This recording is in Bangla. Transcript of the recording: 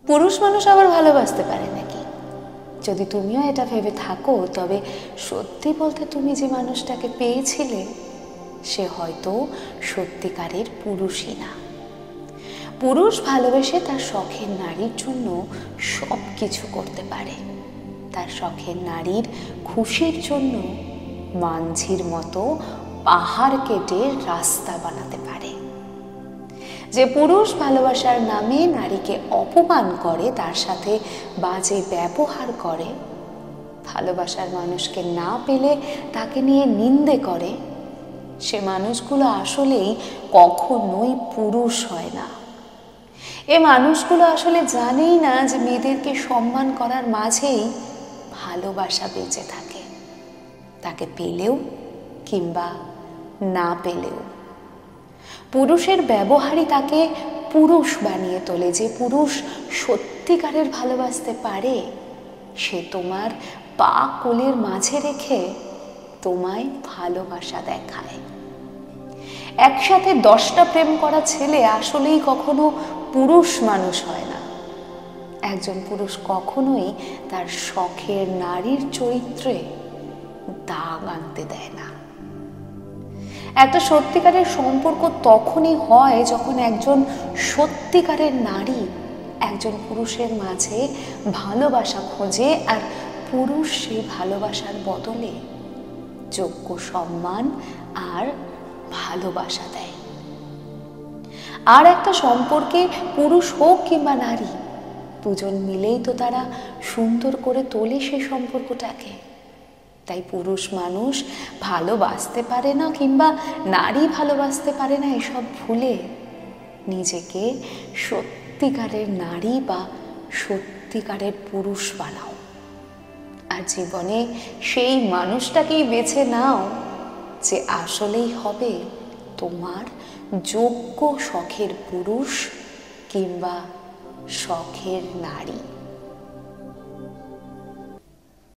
পুরুষ মানুষ আবার ভালোবাসতে পারে নাকি? যদি তুমিও এটা ভেবে থাকো, তবে সত্যি বলতে তুমি যে মানুষটাকে পেয়েছিলে সে হয়তো সত্যিকারের পুরুষই না। পুরুষ ভালোবেসে তার শখের নারীর জন্য সব কিছু করতে পারে। তার শখের নারীর খুশির জন্য মানঝির মতো পাহাড় কেটে রাস্তা বানাতে পারে। যে পুরুষ ভালোবাসার নামে নারীকে অপমান করে, তার সাথে বাজে ব্যবহার করে, ভালোবাসার মানুষকে না পেলে তাকে নিয়ে নিন্দে করে, সে মানুষগুলো আসলেই কখনোই পুরুষ হয় না। এ মানুষগুলো আসলে জানেই না যে মেয়েদেরকে সম্মান করার মাঝেই ভালোবাসা বেঁচে থাকে, তাকে পেলেও কিংবা না পেলেও। পুরুষের ব্যবহারই তাকে পুরুষ বানিয়ে তোলে। যে পুরুষ সত্যিকারের ভালোবাসতে পারে সে তোমার পা কোলের মাঝে রেখে তোমায় ভালোবাসা দেখায়। একসাথে 10টা প্রেম করা ছেলে আসলেই কখনো পুরুষ মানুষ হয় না। একজন পুরুষ কখনোই তার শখের নারীর চরিত্রে দাগ আনতে দেয় না। একটা সত্যিকারের সম্পর্ক তখনই হয় যখন একজন সত্যিকারের নারী একজন পুরুষের মাঝে ভালোবাসা খোঁজে, আর পুরুষ সেই ভালোবাসার বদলে যোগ্য সম্মান আর ভালোবাসা দেয়। আর একটা সম্পর্কে পুরুষ হোক কিংবা নারী, দুজন মিলেই তো তারা সুন্দর করে তোলে সেই সম্পর্কটাকে। তাই পুরুষ মানুষ ভালোবাসতে পারে না কিংবা নারী ভালোবাসতে পারে না এসব ভুলে নিজেকে সত্যিকারের নারী বা সত্যিকারের পুরুষ বানাও। আর জীবনে সেই মানুষটাকেই বেছে নাও যে আসলেই হবে তোমার যোগ্য শখের পুরুষ কিংবা শখের নারী।